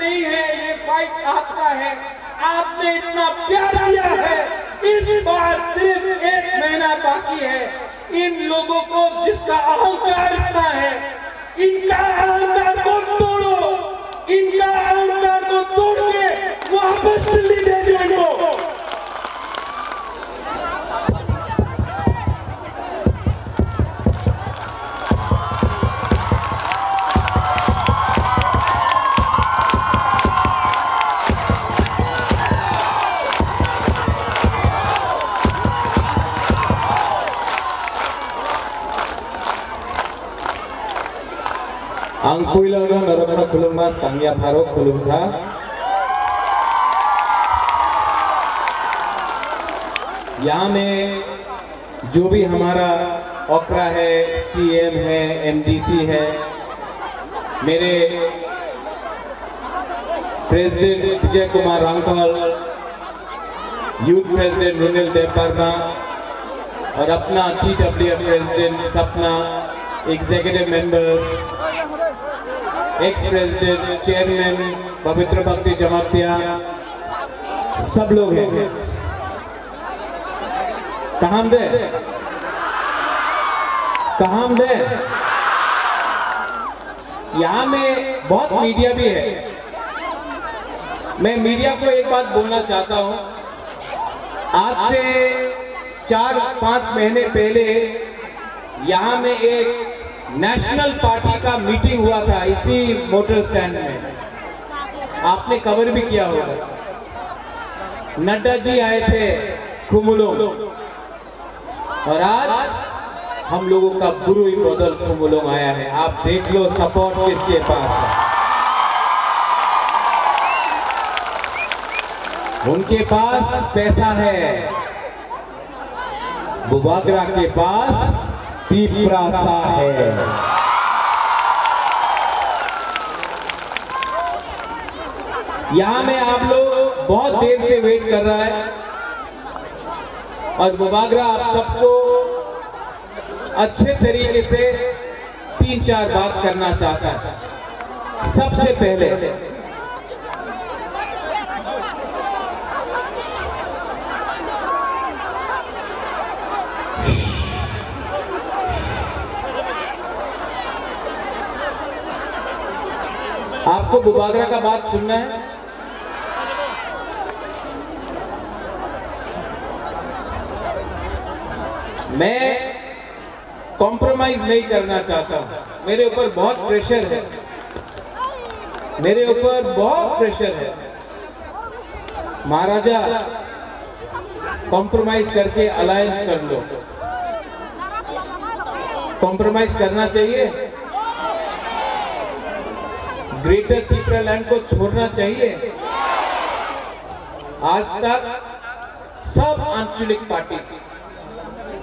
नहीं है, ये फाइट आपका है। आपने इतना प्यार दिया है, इस बार सिर्फ 1 महीना बाकी है। इन लोगों को जिसका अहंकार इतना है, इनका अहंकार को तोड़ो, इनका अहंकार को तोड़ के वापस दिल्ली भेजो इनको। Angkuilana narokna khulungma tangya pharok khulungtha यहाँ में जो भी हमारा ओकरा है, सीएम है, एमडीसी है, मेरे president Vijay Kumar रांकल, youth president रुनिल Debbarma और अपना टीडब्ल्यूएफ प्रेसिडेंट सपना, executive members, ex president, chairman पवित्र भक्ति जमातिया, सब लोग हैं। कहाँ दे यहाँ में बहुत मीडिया भी है। मैं मीडिया को एक बात बोलना चाहता हूँ। आज से 4-5 महीने पहले यहाँ में एक नेशनल पार्टी का मीटिंग हुआ था इसी मोटर स्टैंड में, आपने कवर भी किया होगा। नड्डा जी आए थे खुमुलों, और आज हम लोगों का बुरुई बदल खुमुलों आया है। आप देख लो सपोर्ट किसके पास है। उनके पास पैसा है, बुबागरा के पास तीव्रता है। यहां में आप लोग बहुत देर से वेट कर रहा है, और बुबागरा आप सबको अच्छे तरीके से 3-4 बात करना चाहता है। सबसे पहले आपको बुबागरा का बात सुनना है। मैं कॉम्प्रोमाइज नहीं करना चाहता हूं। मेरे ऊपर बहुत प्रेशर है, मेरे ऊपर बहुत प्रेशर है। महाराजा कॉम्प्रोमाइज करके अलायंस कर लो। कॉम्प्रोमाइज करना चाहिए, ग्रेटर त्रिपुरालैंड को छोड़ना चाहिए। आज तक सब आंचलिक पार्टी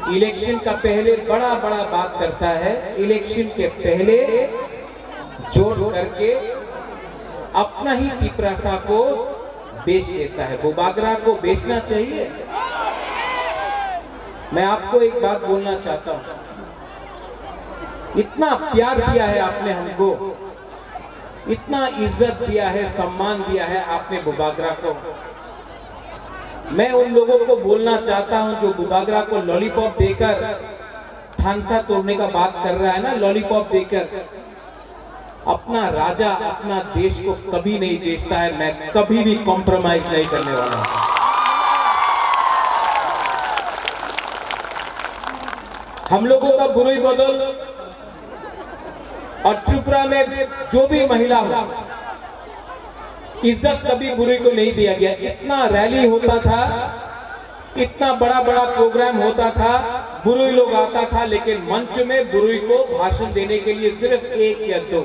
इलेक्शन का पहले बड़ा बात करता है, इलेक्शन के पहले जोड़ करके अपना ही त्रिपुरा को बेच देता है। बुबागरा को बेचना चाहिए। मैं आपको एक बात बोलना चाहता हूं, इतना प्यार दिया है आपने हमको, इतना इज्जत दिया है, सम्मान दिया है आपने बुबागरा को। मैं उन लोगों को बोलना चाहता हूं जो बुबागरा को लॉलीपॉप देकर थानसा तोड़ने का बात कर रहा है ना, लॉलीपॉप देकर। अपना राजा अपना देश को कभी नहीं बेचता है। मैं कभी भी कॉम्प्रोमाइज नहीं करने वाला हूं। हम लोगों का बुरुई बदल और त्रिपुरा में जो भी महिला हो, इज्जत कभी बुरुई को नहीं दिया गया। इतना रैली होता था, इतना बड़ा प्रोग्राम होता था, बुरुई लोग आता था, लेकिन मंच में बुरुई को भाषण देने के लिए सिर्फ 1 या 2।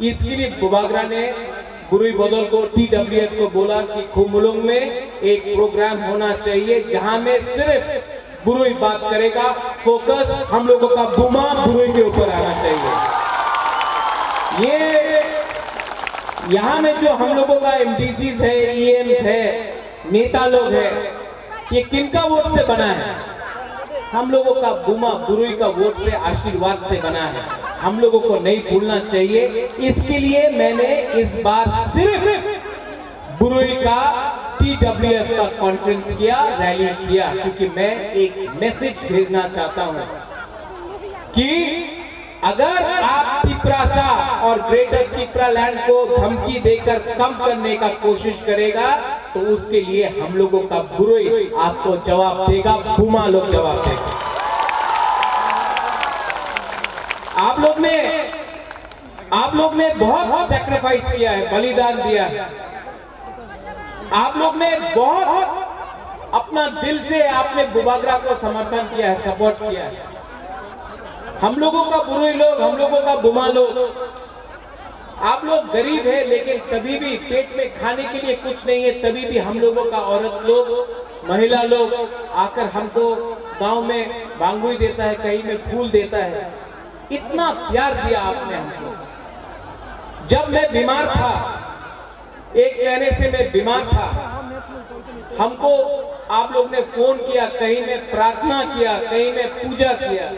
इसके लिए बुबागरा ने बुरुई बदल को, टीडब्ल्यूएफ को बोला कि खुमुलुंग में एक प्रोग्राम होना चाहिए जहां में सिर्फ बुरुई बात करेगा। फोकस हम लोगों का बुमा बुरुई के ऊपर आना चाहिए। ये यहाँ में जो हम लोगों का एमडीसीज है, ईएम्स है, नेता लोग है, ये किनका वोट से बना है? हम लोगों का बुमा बुरुई का वोट से आशीर्वाद से बना है, हम लोगों को नहीं भूलना चाहिए। इसके लिए मैंने इस बार सिर्फ बुरुई का TWF का कॉन्फ्रेंस किया, रैली किया, क्योंकि मैं एक मैसेज भेजना चाहता हूं कि अगर आप तिपरासा और ग्रेटर तिपरा लैंड को धमकी देकर कम करने का कोशिश करेगा तो उसके लिए हम लोगों का बुरुई आपको जवाब देगा, बुमा लोग जवाब देगा। आप लोग ने बहुत सैक्रिफाइस किया है, बलिदान दिया है। आप लोग ने बहुत अपना दिल से आपने बुबागरा को समर्थन किया है, सपोर्ट किया है। हम लोगों का बुरुई लोग, हम लोगों का बुमा लोग, आप लोग गरीब है लेकिन कभी भी पेट में खाने के लिए कुछ नहीं है, तभी भी हम लोगों का औरत लोग, महिला लोग आकर हमको गांव में बांगुई देता है, कहीं में फूल देता है। इतना प्यार दिया आपने हमको। जब मैं बीमार था, 1 महीने से मैं बीमार था, हमको आप लोग ने फोन किया, कहीं में प्रार्थना किया, कहीं में पूजा किया,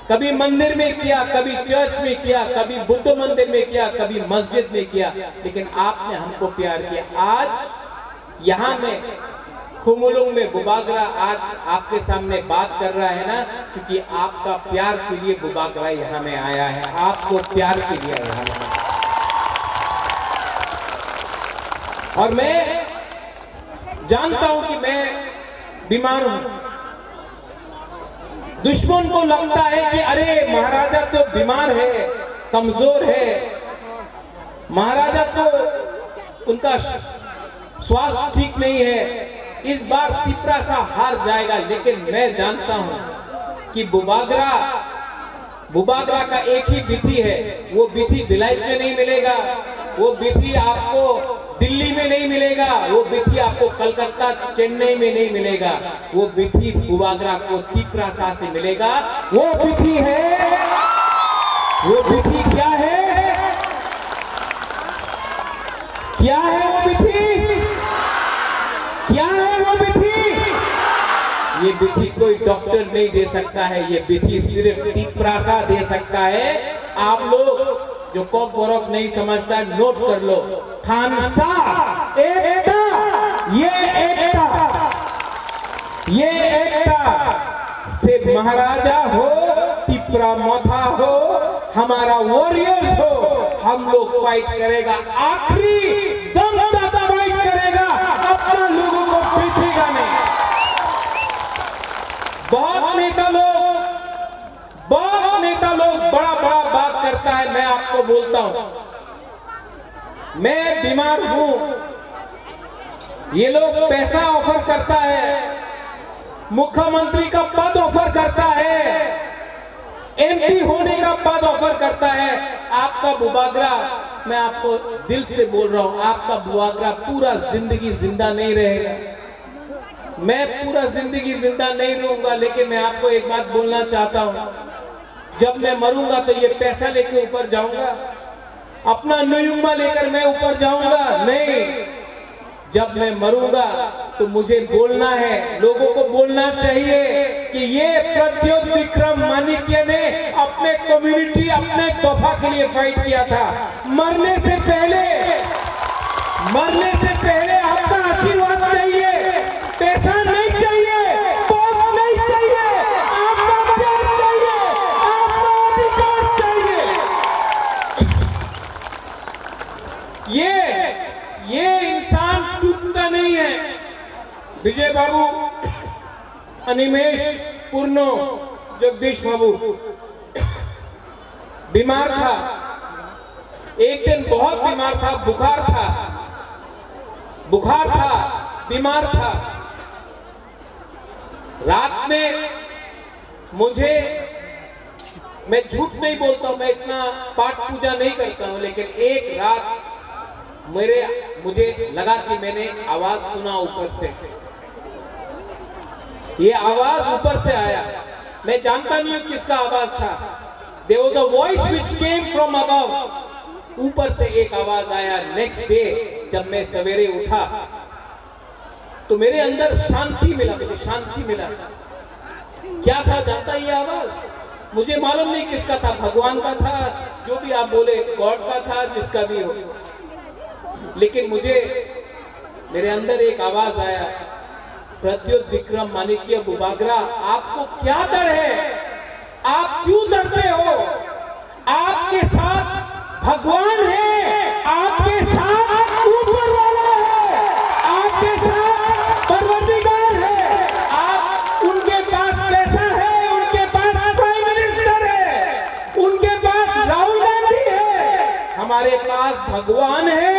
कभी मंदिर में किया, कभी चर्च में किया, कभी बुद्ध मंदिर में किया, कभी मस्जिद में किया, लेकिन आपने हमको प्यार किया। आज यहाँ में खुमुलुंग में बुबागरा आज आपके सामने बात कर रहा है ना, क्योंकि आपका प्यार के लिए बुबागरा यहाँ में आया है, आपको प्यार के लिए यहाँ में। और मैं जानता हूं कि मैं बीमार हूं। दुश्मन को लगता है कि अरे महाराजा तो बीमार है, कमजोर है, महाराजा तो उनका स्वास्थ्य ठीक नहीं है, इस बार तिपरासा हार जाएगा। लेकिन मैं जानता हूं कि बुबागरा का एक ही विधि है, वो विधि भिलाई में नहीं मिलेगा, वो विधि आपको दिल्ली में नहीं मिलेगा, वो विधि आपको कलकत्ता चेन्नई में नहीं मिलेगा, वो विधि बुबागरा को तिपरासा से मिलेगा। वो विधि है, वो विधि क्या है, क्या है वो विधि, क्या है वो विधि? ये विधि कोई डॉक्टर नहीं दे सकता है, ये विधि सिर्फ तिपरासा दे सकता है। आप लोग जो कॉक बोरक नहीं समझता, नोट कर लो, थानसा एकता, ये एकता से महाराजा हो, तिपरा मोथा हो, हमारा वॉरियर्स हो, हम लोग फाइट करेगा, आखिरी दम तक फाइट करेगा, अपना लोगों को पीछेगा नहीं। बहुत नेता लोग बड़ा बड़ा बात करता है, मैं आपको बोलता हूं, मैं बीमार हूं, ये लोग पैसा ऑफर करता है, मुख्यमंत्री का पद ऑफर करता है, MP होने का पद ऑफर करता है। आपका बुबागरा, मैं आपको दिल से बोल रहा हूं, आपका बुबागरा पूरा जिंदगी जिंदा नहीं रहेगा, मैं पूरा जिंदगी जिंदा नहीं रहूंगा। लेकिन मैं आपको एक बात बोलना चाहता हूं, जब मैं मरूंगा तो ये पैसा लेके ऊपर जाऊंगा, अपना नुयुम्मा लेकर मैं ऊपर जाऊंगा नहीं। जब मैं मरूंगा तो मुझे बोलना है, लोगों को बोलना चाहिए कि ये प्रद्योत विक्रम माणिक्य ने अपने कम्युनिटी, अपने तोहफा के लिए फाइट किया था। मरने से पहले आपका आशीर्वाद चाहिए, पैसा नहीं चाहिए, पोस्ट नहीं चाहिए, आपका प्यार चाहिए, आपका अधिकार चाहिए। ये इंसान टूटता नहीं है। विजय बाबू, अनिमेश, पूर्णो, जगदीश बाबू बीमार था, एक दिन बहुत बीमार था, बुखार था, बीमार था। रात में मैं झूठ नहीं बोलता हूं, मैं इतना पाठ पूजा नहीं करता हूं, लेकिन एक रात मुझे लगा कि मैंने आवाज सुना ऊपर से, ये आवाज ऊपर से आया, मैं जानता नहीं हूं किसका आवाज था। There was a voice which came from above, ऊपर से एक आवाज आया। नेक्स्ट डे जब मैं सवेरे उठा तो मेरे अंदर शांति मिला, मुझे शांति मिला। क्या था जानता ये आवाज? मुझे मालूम नहीं किसका था, भगवान का था, जो भी आप बोले, गॉड का था, जिसका भी हो, लेकिन मुझे मेरे अंदर एक आवाज आया, प्रद्योत विक्रम माणिक्य बुबागरा, आपको क्या डर है? आप क्यों डरते हो? आपके साथ भगवान है, आपके साथ ऊपर वाला है, आपके साथ परवरदिगार है। आप उनके पास पैसा है, उनके पास प्राइम मिनिस्टर है, उनके पास राहुल गांधी है, हमारे पास भगवान है।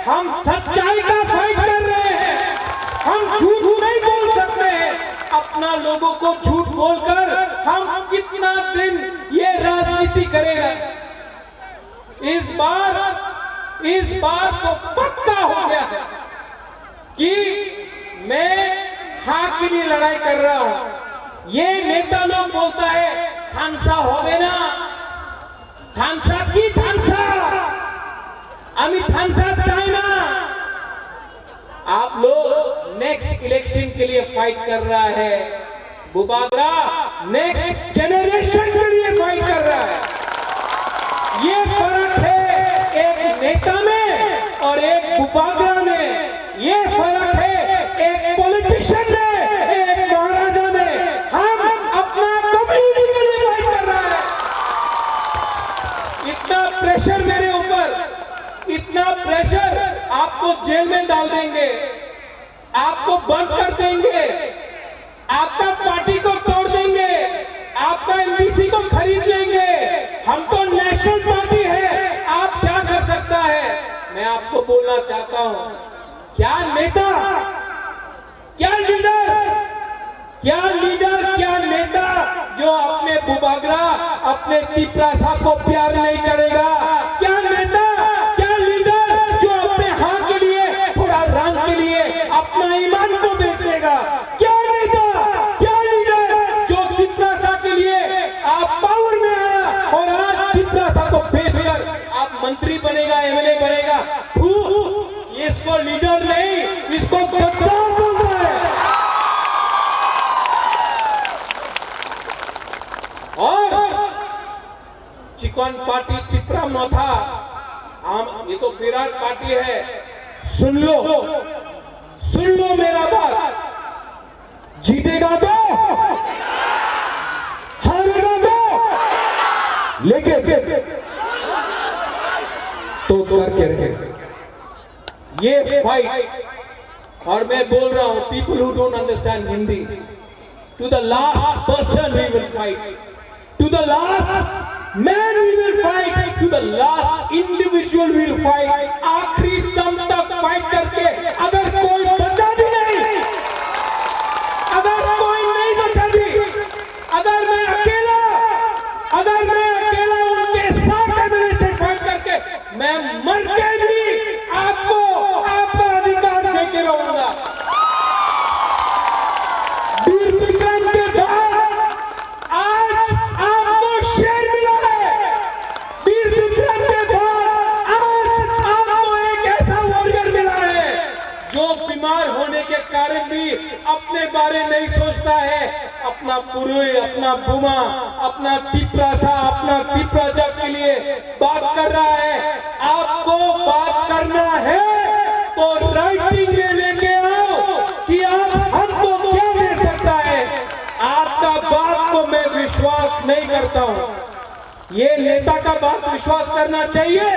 हम सच्चाई का फाइट कर रहे हैं, हम झूठ नहीं बोल सकते हैं। अपना लोगों को झूठ बोलकर हम कितना दिन ये राजनीति करेगा? इस बार तो पक्का हो गया है कि मैं हाँ के लिए लड़ाई कर रहा हूं। ये नेता लोग बोलता है थानसा होवे ना, थानसा की थानसा, अमी थानसा चाहे ना। आप लोग नेक्स्ट इलेक्शन के लिए फाइट कर रहा है, बुबागरा नेक्स्ट जनरेशन के लिए फाइट कर रहा है। ये फर्क है एक नेता में और एक बुबागरा में, ये फर्क है एक पॉलिटिशियन में, एक महाराजा में। हम अपना कम्युनिटी के लिए फाइट कर रहा है। इतना प्रेशर मेरे ऊपर, इतना प्रेशर, आपको जेल में डाल देंगे, आपको बंद कर देंगे, आपका पार्टी को तोड़ देंगे, आपका एमपीसी को खरीद लेंगे। हम तो नेशनल पार्टी है, आप क्या कर सकता है? मैं आपको बोलना चाहता हूं, क्या नेता, क्या लीडर, क्या नेता जो अपने बुबागरा, अपने तिपरासा को प्यार नहीं करेगा? क्या नेता, क्या लीडर जो अपने हाँ के लिए, थोड़ा रंग के लिए अपना ईमान को बेच देगा? क्या नेता, क्या लीडर जो तिपरासा के लिए आप पावर में आया और आज तिपरासा को बेचकर आप मंत्री बनेगा, एमएलए बनेगा? इसको लीडर नहीं, इसको गद्दार बोल रहा है। और चिकन पार्टी पिपरा में था, ये तो विराट पार्टी है। सुन लो मेरा बात, जीतेगा तो, हारेगा तो, लेकिन तो करके रहे ये फाइट। और मैं बोल रहा हूं, people who don't understand Hindi, to the last person we will fight, to the last man we will fight, to the last individual we will fight. आखिरी दम तक फाइट करके अगर कोई बचा भी नहीं, अगर कोई नहीं बचा भी, अगर मैं अकेला उनके साथ मेरे से फाइट करके मैं मर के भी आपको आपका अधिकार देके रहूंगा। वीर विक्रम के बाद आज आपको शेर मिला है। वीर विक्रम के बाद आज आपको एक ऐसा वॉरियर मिला है जो बीमार होने के कारण भी अपने बारे नहीं सोचता है, अपना पुरुष, अपना बुमा, अपना तिपरासा, अपना तिपराजा के लिए बात कर रहा है। आपको बात करना है तो राइटिंग में लेके आओ कि आप हमको क्या दे सकता है। आपका बात को मैं विश्वास नहीं करता हूं। ये नेता का बात विश्वास करना चाहिए,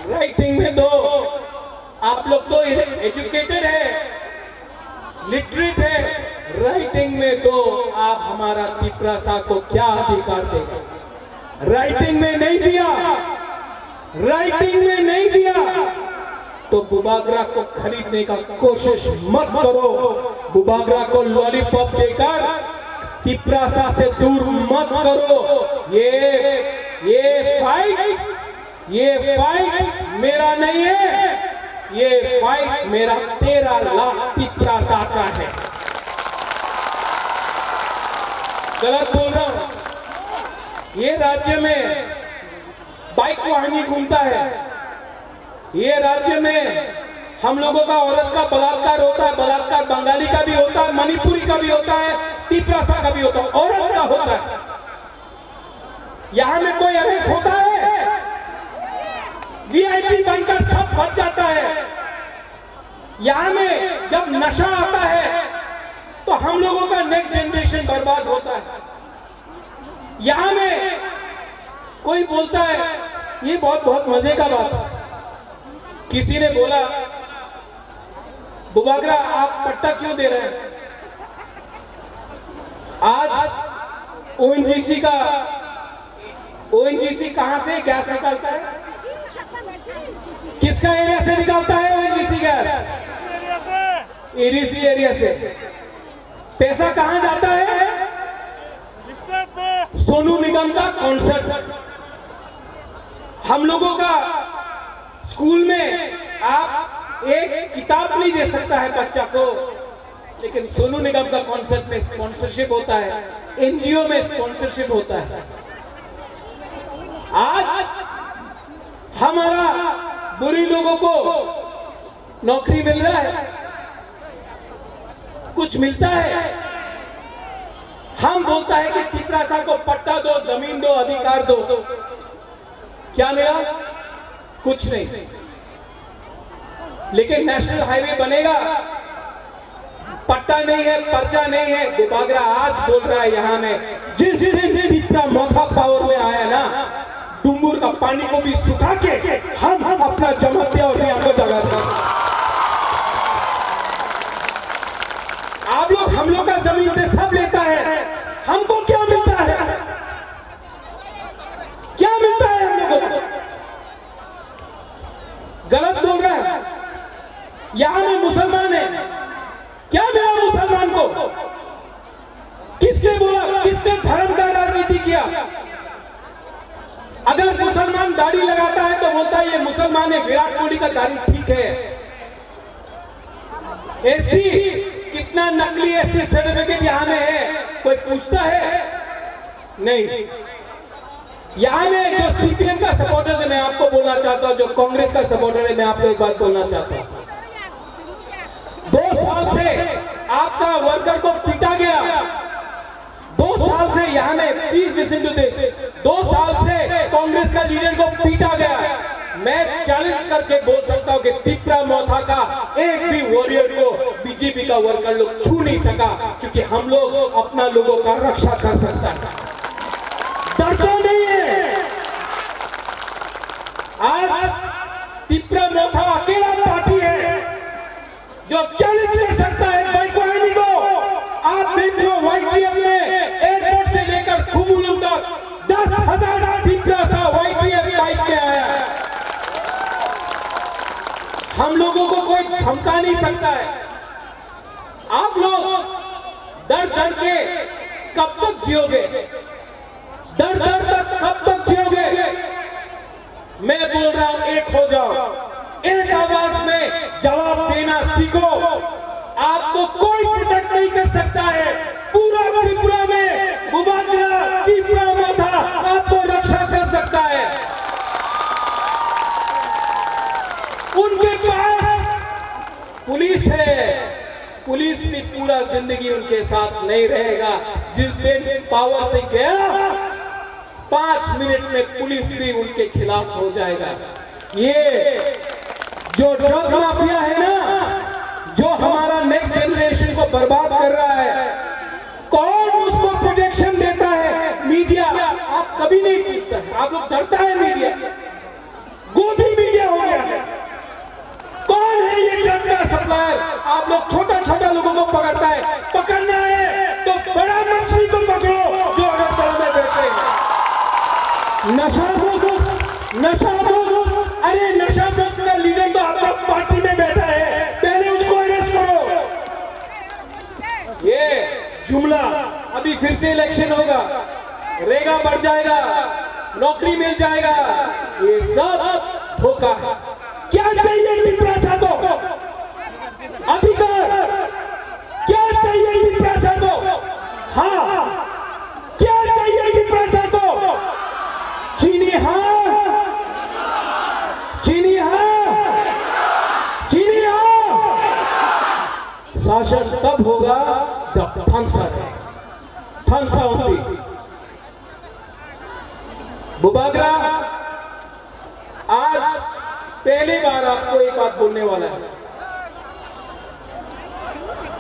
राइटिंग में दो। आप लोग तो एजुकेटेड है, लिटरेट है, राइटिंग में दो। आप हमारा तिपरासा को क्या अधिकार देगा? राइटिंग में नहीं दिया, राइटिंग में नहीं दिया तो बुबागरा को खरीदने का कोशिश मत करो। बुबागरा को लॉलीपॉप देकर तिपरासा से दूर मत करो। ये फाइट मेरा नहीं है, ये फाइट मेरा 13 लाख तिपरासा का है। गलत बोल रहा हूं? ये राज्य में बाइक वाहनी घूमता है, ये राज्य में हम लोगों का औरत का बलात्कार होता है। बलात्कार बंगाली का भी होता है, मणिपुरी का भी होता है, तिपरासा का भी होता है, औरत का होता है। यहां में कोई अरेस्ट होता है? वीआईपी बनकर सब बच जाता है। यहां में जब नशा आता है तो हम लोगों का नेक्स्ट जनरेशन बर्बाद होता है। यहां में कोई बोलता है, ये बहुत मजे का बात है, किसी ने बोला बुबागरा आप पट्टा क्यों दे रहे हैं? आज ओएनजीसी कहां से गैस निकालता है? किसका एरिया से निकालता है ओएनजीसी गैस? एडीसी एरिया से। पैसा कहां जाता है? सोनू निगम का कॉन्सर्ट। हम लोगों का स्कूल में आप एक किताब नहीं दे सकता है बच्चा को, लेकिन सोनू निगम का कॉन्सर्ट में स्पॉन्सरशिप होता है, एनजीओ में स्पॉन्सरशिप होता है। आज हमारा बुरी लोगों को नौकरी मिल रहा है, कुछ मिलता है। हम बोलता है कि तिपरासा को पट्टा दो, जमीन दो, अधिकार दो, क्या मिला? कुछ नहीं। लेकिन नेशनल हाईवे बनेगा, पट्टा नहीं है, पर्चा नहीं है। बुबागरा आज बोल रहा है यहां में, जिस दिन तिपरा मोथा पावर में आया ना, डुम्बुर का पानी को भी सुखा के हम अपना जमाते और यहाँ को जगाते। आप लोग हम लोग का जमीन से सब लेता है, हमको क्या मिलता है? क्या मिलता है हम लोगों को? गलत बोल रहा है। यहां में मुसलमान है, क्या मिला मुसलमान को? किसने बोला? किसने धर्म का राजनीति किया? अगर मुसलमान दाढ़ी लगाता है तो बोलता है ये मुसलमान है, विराट कोहली का दाढ़ी ठीक है। एससी कितना नकली एससी सर्टिफिकेट यहां में है, कोई पूछता है? नहीं। यहां में जो सीपीएम का सपोर्टर है, मैं आपको बोलना चाहता हूं, जो कांग्रेस का सपोर्टर है, मैं आपको एक बात बोलना चाहता हूं। 2 साल से आपका वर्कर को पीटा गया, 2 साल से यहां में, प्लीज लिसन टू दिस, 2 साल से कांग्रेस का लीडर को पीटा गया। मैं चैलेंज करके बोल सकता हूं कि तिपरा मोथा का एक भी वॉरियर को बीजेपी का वर्कर लोग छू नहीं सका, क्योंकि हम लोग अपना लोगों का रक्षा कर सकता है, डरते नहीं है। आज तिपरा मोथा अकेला पार्टी है जो चैलेंज कर सकता है बाइक को। आप देख लो वाईटीएफ में एयरपोर्ट से लेकर खुमुलुम तक 10,000 तिपरासा वाईटीएफ बाइक में आया है। हम लोगों को कोई धमका नहीं सकता है। आप लोग डर के कब तक जियोगे? डर तक कब तक जियोगे? मैं बोल रहा हूं, एक हो जाओ, एक आवाज में जवाब देना सीखो। आपको कोई प्रोटेक्ट नहीं कर सकता है। पूरा त्रिपुरा में बुबागरा तिपरा मोथा आपको रक्षा कर सकता है। उनके पास पुलिस है, पुलिस भी पूरा जिंदगी उनके साथ नहीं रहेगा। जिस दिन पावर से गया, 5 मिनट में पुलिस भी उनके खिलाफ हो जाएगा। ये जो ड्रग माफिया है ना, जो हमारा नेक्स्ट जनरेशन को बर्बाद कर रहा है, कौन उसको प्रोटेक्शन देता है? मीडिया। आप कभी नहीं पूछता है, आप लोग डरता है मीडिया, गोदी मीडिया हो गया है। कौन है ये ड्रग का सप्लायर? आप लोग छोटा लोगों को पकड़ता है। पकड़ना है तो बड़ा मछली को पकड़ो जो अगरतला में बैठे हैं। नशा मुक्त, अरे नशा मुक्त का लीडर तो आपका पार्टी में बैठा है, पहले उसको अरेस्ट करो। ये जुमला, अभी फिर से इलेक्शन होगा, रेगा बढ़ जाएगा, नौकरी मिल जाएगा, ये सब धोखा है। क्या चाहिए तिपरासा को? अधिकार। क्या चाहिए तिपरासा को? हाँ, क्या चाहिए तिपरासा को? चीनी हाँ, चीनी हाँ, चीनी हाँ। शासन तब होगा जब थम्स अप है। थानसा होती। बुबागरा आज पहली बार आपको एक बात बोलने वाला है।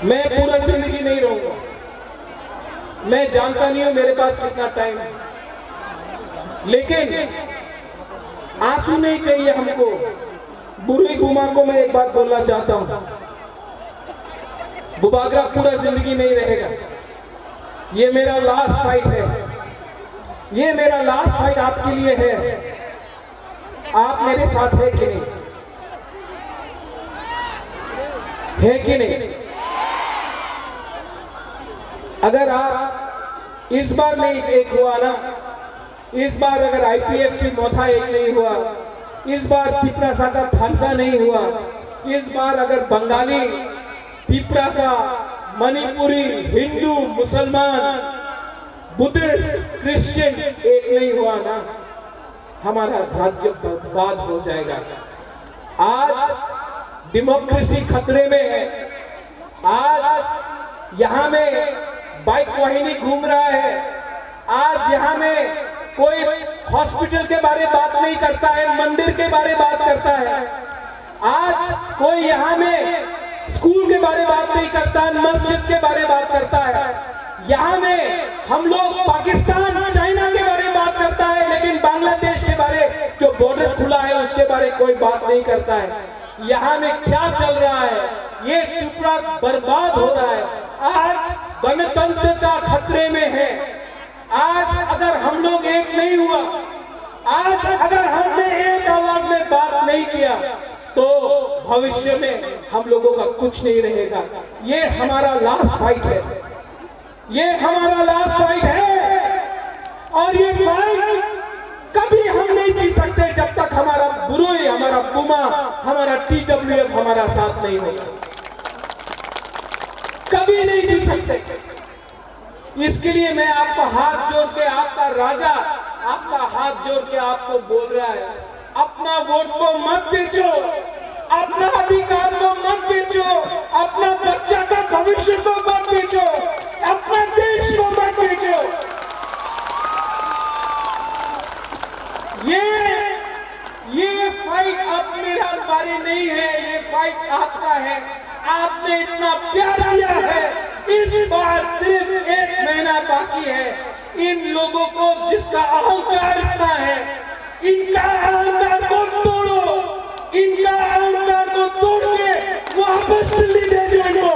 मैं पूरा जिंदगी नहीं रहूंगा, मैं जानता नहीं हूं मेरे पास कितना टाइम है, लेकिन आंसू नहीं चाहिए हमको। बुरी गुमा को मैं एक बात बोलना चाहता हूं, बुबागरा पूरा जिंदगी नहीं रहेगा। ये मेरा लास्ट फाइट है, ये मेरा लास्ट फाइट आपके लिए है। आप मेरे साथ है कि नहीं, है कि नहीं? अगर आप इस बार नहीं एक हुआ ना, इस बार अगर आईपीएफ की मोथा एक नहीं हुआ, इस बार तिपरासा का थानसा नहीं हुआ, इस बार अगर बंगाली, तिपरासा, मणिपुरी, हिंदू, मुसलमान, बुद्धिस्ट, क्रिश्चियन एक नहीं हुआ ना, हमारा राज्य बर्बाद हो जाएगा। आज डेमोक्रेसी खतरे में है। आज यहां में बाइक वाहिनी घूम रहा है। आज यहां में कोई हॉस्पिटल के बारे में बात नहीं करता है, मंदिर के बारे में बात करता है। आज कोई यहां में स्कूल के बारे में बात नहीं करता है, मस्जिद के बारे में बात करता है। यहां में हम लोग पाकिस्तान, चाइना के बारे में बात करता है, लेकिन बांग्लादेश के बारे जो बॉर्डर खुला है उसके बारे कोई बात नहीं करता है। यहाँ में क्या चल रहा है, ये त्रिपुरा बर्बाद हो रहा है। आज गणतंत्रता खतरे में है। आज अगर हम लोग एक नहीं हुआ, आज अगर हमने एक आवाज में बात नहीं किया, तो भविष्य में हम लोगों का कुछ नहीं रहेगा। ये हमारा लास्ट फाइट है, ये हमारा लास्ट फाइट है। और ये फाइट कभी हम नहीं जीत सकते जब तक हमारा बुरोई, हमारा पुमा, हमारा टीडब्ल्यूएफ हमारा साथ नहीं होगा। कभी नहीं जीत सकते। इसके लिए मैं आपका हाथ जोड़ के, आपका राजा आपका हाथ जोड़ के आपको बोल रहा है, अपना वोट को मत बेचो, अपना अधिकार को मत बेचो, अपना बच्चा का भविष्य को मत बेचो, अपना देश को मत बेचो। ये फाइट अब मेरा बारी नहीं है, ये फाइट आपका है। आपने इतना प्यार दिया है, इस बार सिर्फ 1 महीना बाकी है। इन लोगों को जिसका अहंकार इतना है, इनका अहंकार को तोड़ो, इनका अहंकार को तोड़ के वापस दिल्ली भेजो इनको।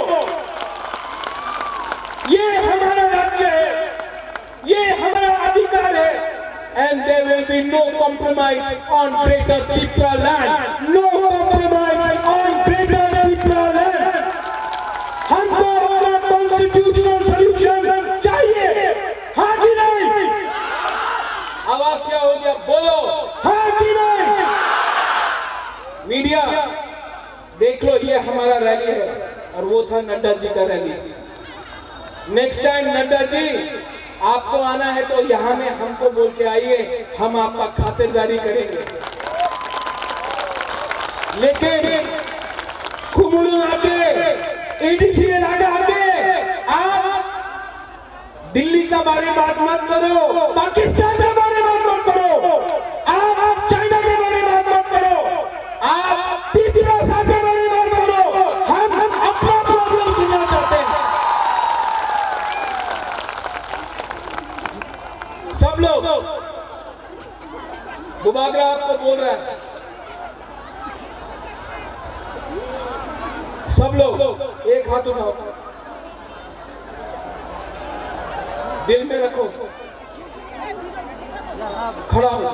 ये हमारा राज्य है, ये हमारा अधिकार है। And there will be no compromise on Greater Tripura land. No compromise on Greater Tripura land. हमको अपना constitutional solution चाहिए, हाँ कि नहीं? आवाज क्या हो गया, बोलो हाँ कि नहीं? मीडिया देख लो, ये हमारा रैली है और वो था नड्डा जी का rally. Next time Nadda ji आपको आना है तो यहाँ में हमको बोल के आइए, हम आपका खातिरदारी करेंगे। लेकिन कुमुलू आके, एडीसी आके आप दिल्ली का बारे में बात मत करो, पाकिस्तान के बारे में बात मत करो, आप चाइना के बारे में बात मत करो, आप तिपरासा के बारे में बात करो। हम अपना प्रॉब्लम सुनना चाहते हैं। सब लोग, बुबागरा आपको बोल रहा है, सब लोग एक हाथ उठाओ, दिल में रखो, खड़ा हो।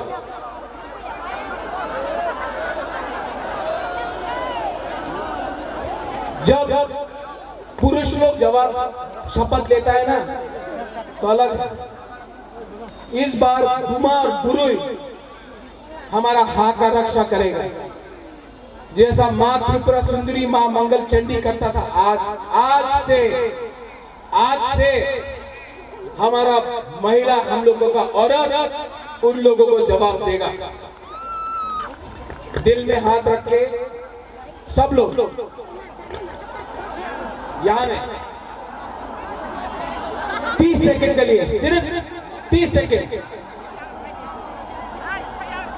जब पुरुष लोग जवाब शपथ लेता है ना तो अलग है। इस बार कुमार बुरुई हमारा हाथ का रक्षा करेगा, जैसा माँ त्रिपुरा सुंदरी, माँ मंगल चंडी करता था। आज से हमारा महिला, हम लोगों का औरत उन लोगों को जवाब देगा। दिल में हाथ रख के सब लोग यहाँ में 30 सेकंड के लिए, सिर्फ 30 सेकंड।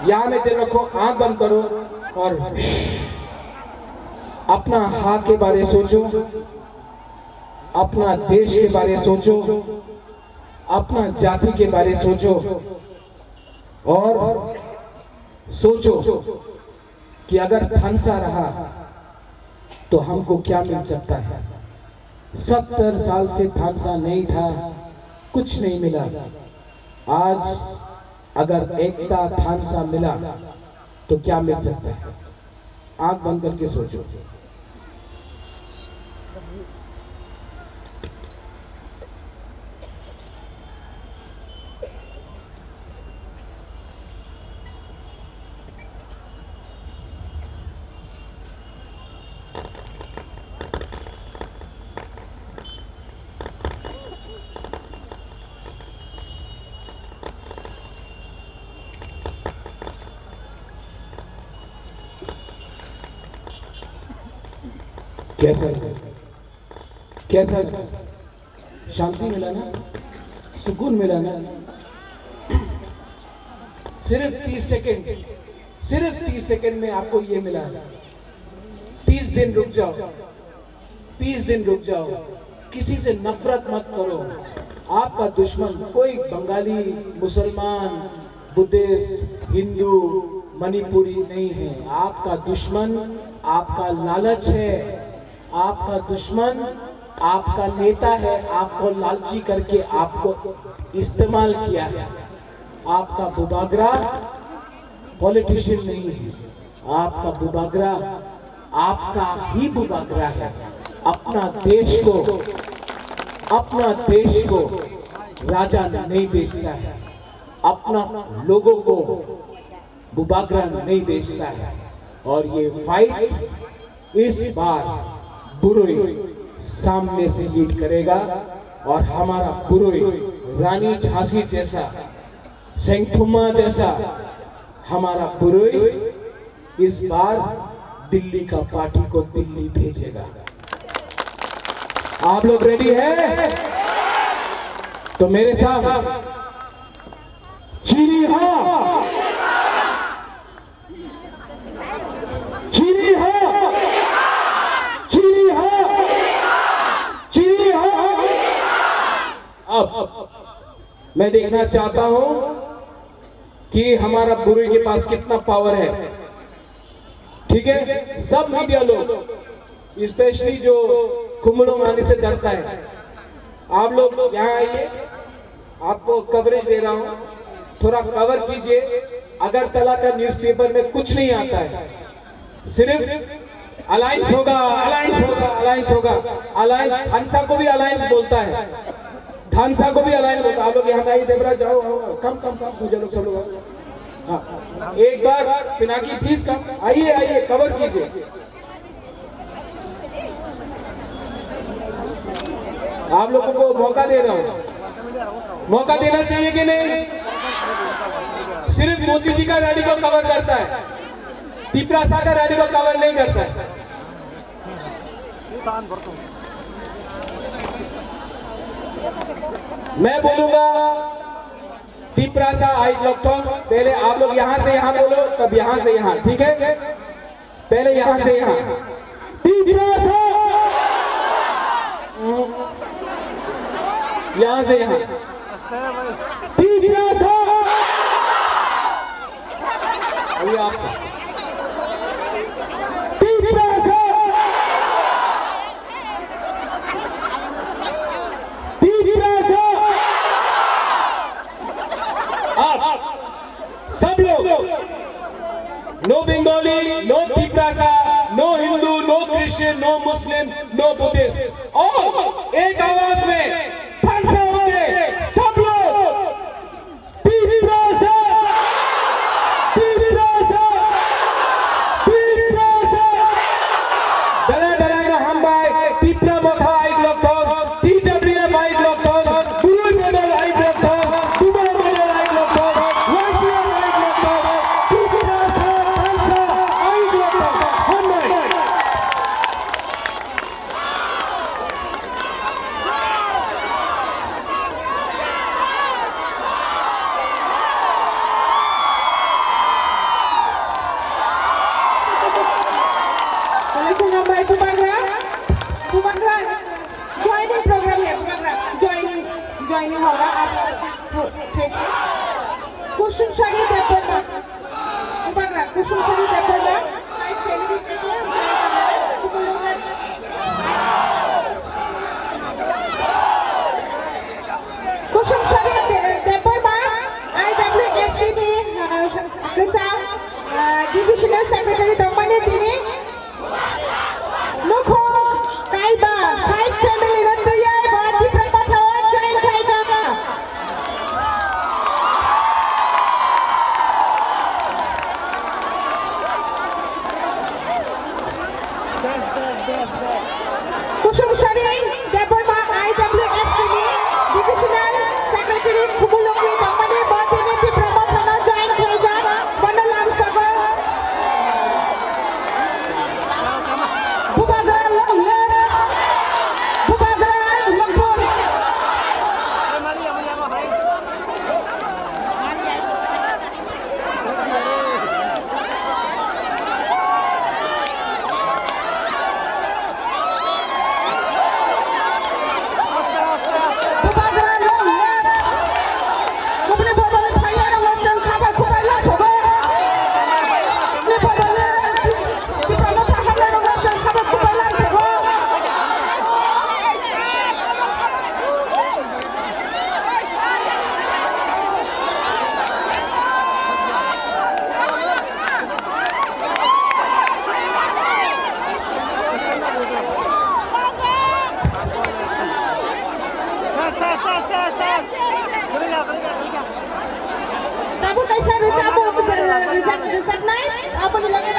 यहां में दिल रखो, आंख बंद करो और अपना हाथ के बारे सोचो, अपना देश के बारे सोचो, अपना जाति के बारे सोचो और सोचो कि अगर थानसा रहा तो हमको क्या मिल सकता है। 70 साल से थानसा नहीं था, कुछ नहीं मिला। आज अगर एकता थानसा मिला तो क्या मिल सकता है। आंख बंद करके सोचो। कैसा कैसा शांति मिला ना, सुकून मिला ना। सिर्फ 30 सेकंड, सिर्फ 30 सेकंड में आपको ये मिला। 30 दिन रुक जाओ, 30 दिन रुक जाओ। किसी से नफरत मत करो। आपका दुश्मन कोई बंगाली, मुसलमान, बुद्धिस्ट, हिंदू, मणिपुरी नहीं है। आपका दुश्मन आपका लालच है। आपका दुश्मन आपका नेता है, आपको लालची करके आपको इस्तेमाल किया है। आपका बुबागरा पॉलिटिशियन नहीं है, आपका बुबागरा आपका ही बुबागरा है। अपना देश को राजा नहीं बेचता है, अपना लोगों को बुबागरा नहीं बेचता है। और ये फाइट इस बार बुरोई सामने से लीड करेगा और हमारा बुरोई रानी झांसी जैसा, सेंथुमा जैसा हमारा बुरोई इस बार दिल्ली का पार्टी को दिल्ली भेजेगा। आप लोग रेडी हैं? तो मेरे साथ चीनी हाँ, चीनी हाँ, चीनी हाँ, चीनी हाँ। अब मैं देखना चाहता हूं कि हमारा बुरुई के पास कितना पावर है। ठीक है, सब मीडिया लोग, स्पेशली जो कुंभड़ों में आने से डरता है, आप लोग यहाँ आइए, आपको कवरेज दे रहा हूँ, थोड़ा कवर कीजिए। अगरतला का न्यूज़पेपर में कुछ नहीं आता है, सिर्फ अलायंस होगा, अलायंस होगा, अलायंस होगा। अलायंस थानसा को भी अलायंस बोलता है, थानसा को भी अलायंस बोलता है। आप लोग यहाँ आइए, देवराज जाओ, कम कम कम मुझे लोग सब लोग। हाँ, एक बार पिनाकी प्लीज कम, आइए आइए, कवर कीजिए। आप लोगों को मौका दे रहा हूं, मौका देना चाहिए कि नहीं? सिर्फ मोदी जी का रैली को कवर करता है, तिपरासा का रैली को कवर नहीं करता है। मैं बोलूंगा तिपरासा आई लॉकडाउन, पहले आप लोग यहां से यहां बोलो, तब यहां से यहां, ठीक है? पहले यहां से यहां, तिपरासा, यहां से यहां, तिपरासा। अभी आप तिपरासा, तिपरासा। आप सब लोग, no Bengali, no Tiprasa, no Hindu, no Christian, no Muslim, no Buddhist, और एक आवाज में थानसा होंगे सब लोग, तिपरासा, तिपरासा, तिपरासा। डरा डराएगा हम भाई, तिपरा मोथा आई lockdown, TWM I lockdown, बुरुई model I lockdown, Dubai model I lockdown, YPL I lockdown, Tiprasa थानसा I lockdown. हम नहीं Election number Bubagra. Bubagra joining program है Bubagra joining होगा आप कुसुम शरी देवबर्मा Bubagra कुसुम शरी देवबर्मा कुसुम शरी Debbarma IWFTB Kecam Divisional Secretary Dongmani Tini Lukho Kaiba 5 family Randuya Bhati Prabhathawa join Kaiba Kusum Shari Deborma IWFTB Divisional Secretary Kumulungi Dongmani Bhati Niti Prabhathawa join Kaiba Bandalam Sagar Bubagra Longler Bubagra Longpur Bubagra Longler Kupne bodole phaiara wajang khaba khupaila thogo Kupne bodole ki prama thahara wajang khaba khupaila thogo Tabu kaisa recapo resak naik apa dilagay